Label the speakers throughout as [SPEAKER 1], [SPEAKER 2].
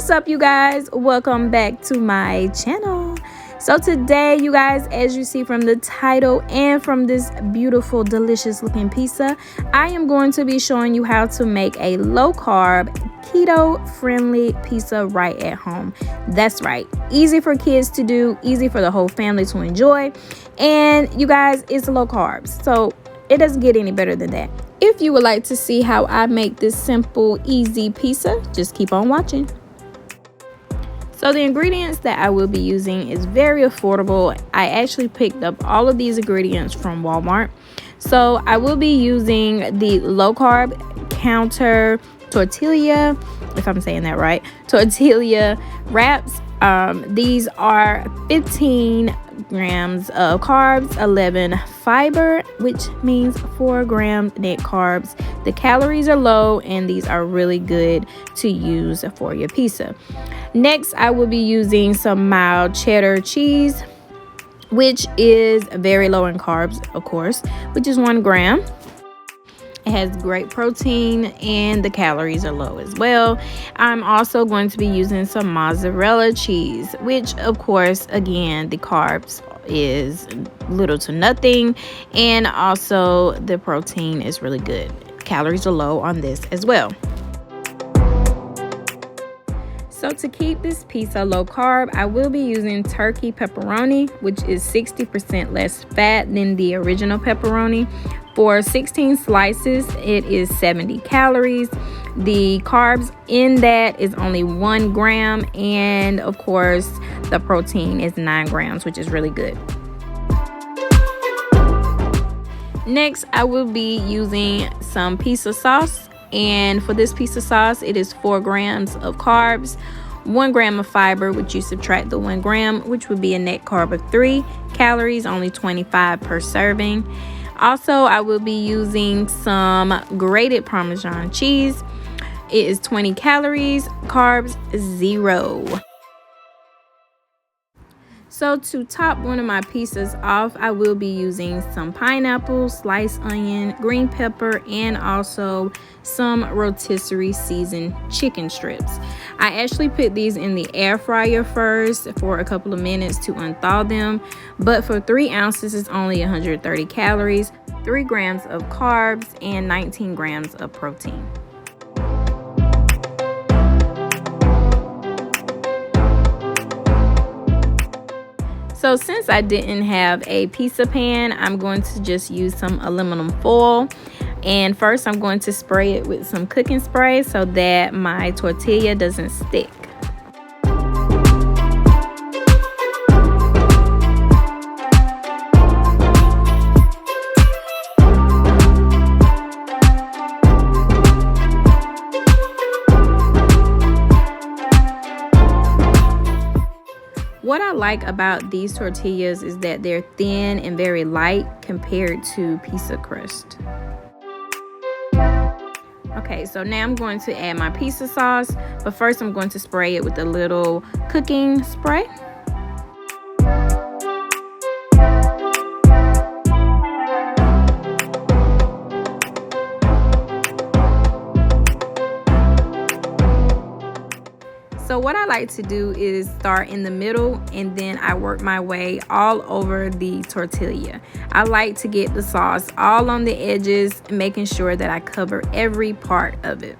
[SPEAKER 1] What's up, you guys? Welcome back to my channel. So today, you guys, as you see from the title and from this beautiful, delicious looking pizza, I am going to be showing you how to make a low carb, keto friendly pizza right at home. That's right. Easy for kids to do, easy for the whole family to enjoy. And you guys, it's low carbs. So it doesn't get any better than that. If you would like to see how I make this simple, easy pizza, just keep on watching. So the ingredients that I will be using is very affordable. I actually picked up all of these ingredients from Walmart. So I will be using the low carb counter tortilla, if I'm saying that right, tortilla wraps. These are 15 grams of carbs, 11 fiber, which means 4 grams net carbs. The calories are low, and these are really good to use for your pizza. Next, I will be using some mild cheddar cheese, which is very low in carbs, of course, which is 1 gram. It has great protein and the calories are low as well. I'm also going to be using some mozzarella cheese, which of course, again, the carbs is little to nothing, and also the protein is really good. Calories are low on this as well. So to keep this pizza low carb, I will be using turkey pepperoni, which is 60% less fat than the original pepperoni. For 16 slices, it is 70 calories. The carbs in that is only 1 gram, and of course, the protein is 9 grams, which is really good. Next, I will be using some pizza sauce. And for this pizza sauce, it is 4 grams of carbs, 1 gram of fiber, which you subtract the 1 gram, which would be a net carb of 3 calories, only 25 per serving. Also, I will be using some grated Parmesan cheese. It is 20 calories, carbs 0. So to top one of my pizzas off, I will be using some pineapple, sliced onion, green pepper, and also some rotisserie seasoned chicken strips. I actually put these in the air fryer first for a couple of minutes to unthaw them. But for 3 ounces, it's only 130 calories, 3 grams of carbs, and 19 grams of protein. So since I didn't have a pizza pan, I'm going to just use some aluminum foil. And first I'm going to spray it with some cooking spray so that my tortilla doesn't stick. What I like about these tortillas is that they're thin and very light compared to pizza crust. Okay, so now I'm going to add my pizza sauce, but first I'm going to spray it with a little cooking spray. So what I like to do is start in the middle, and then I work my way all over the tortilla. I like to get the sauce all on the edges, making sure that I cover every part of it.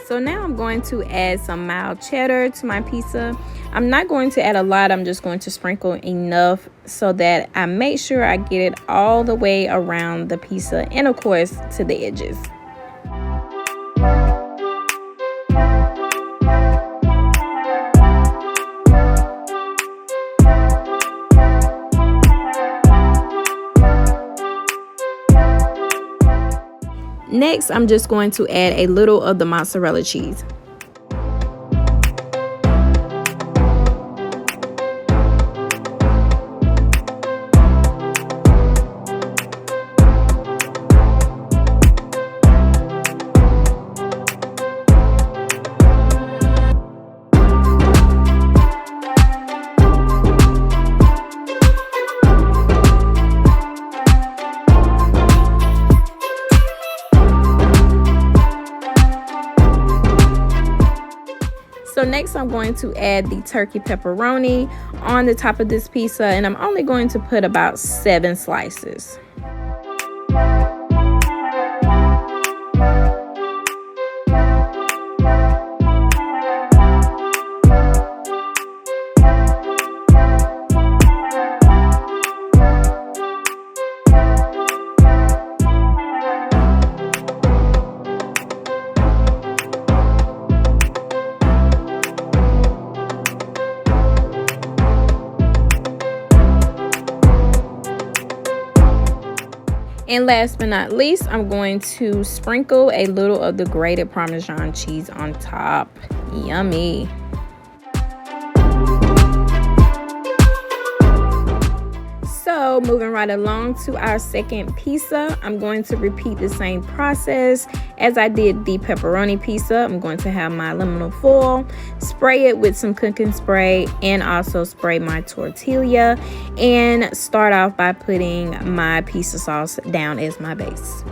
[SPEAKER 1] So now I'm going to add some mild cheddar to my pizza. I'm not going to add a lot. I'm just going to sprinkle enough so that I make sure I get it all the way around the pizza and of course to the edges. Next, I'm just going to add a little of the mozzarella cheese. So next I'm going to add the turkey pepperoni on the top of this pizza, and I'm only going to put about 7 slices. And last but not least, I'm going to sprinkle a little of the grated Parmesan cheese on top. Yummy. So moving right along to our second pizza, I'm going to repeat the same process as I did the pepperoni pizza. I'm going to have my aluminum foil, spray it with some cooking spray, and also spray my tortilla, and start off by putting my pizza sauce down as my base.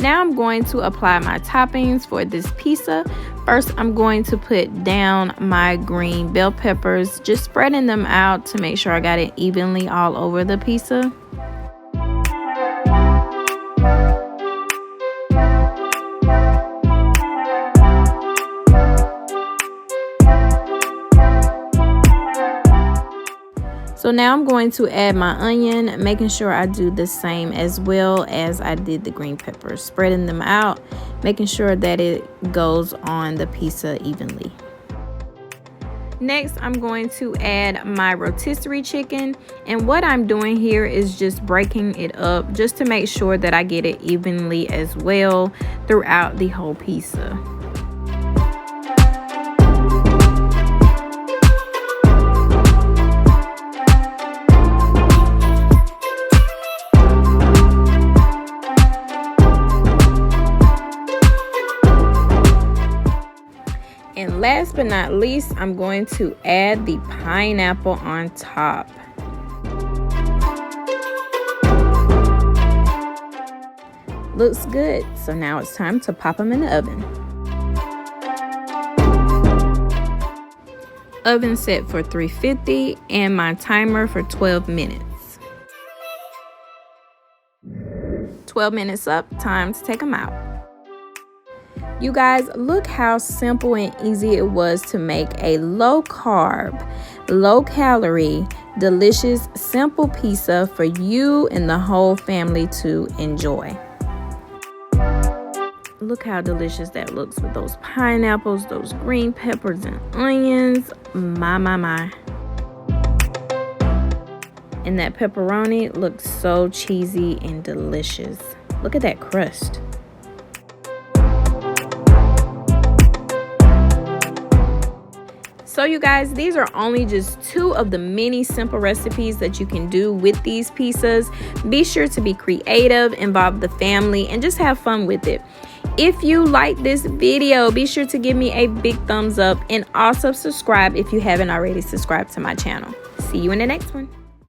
[SPEAKER 1] Now I'm going to apply my toppings for this pizza. First, I'm going to put down my green bell peppers, just spreading them out to make sure I got it evenly all over the pizza. So now I'm going to add my onion, making sure I do the same as well as I did the green peppers, spreading them out, making sure that it goes on the pizza evenly. Next, I'm going to add my rotisserie chicken, and what I'm doing here is just breaking it up just to make sure that I get it evenly as well throughout the whole pizza. And last but not least, I'm going to add the pineapple on top. Looks good. So now it's time to pop them in the oven. Oven set for 350 and my timer for 12 minutes. 12 minutes up, time to take them out. You guys, look how simple and easy it was to make a low carb, low calorie, delicious, simple pizza for you and the whole family to enjoy. Look how delicious that looks with those pineapples, those green peppers and onions. My. And that pepperoni looks so cheesy and delicious. Look at that crust. So you guys, these are only just 2 of the many simple recipes that you can do with these pizzas. Be sure to be creative, involve the family, and just have fun with it. If you like this video, be sure to give me a big thumbs up and also subscribe if you haven't already subscribed to my channel. See you in the next one.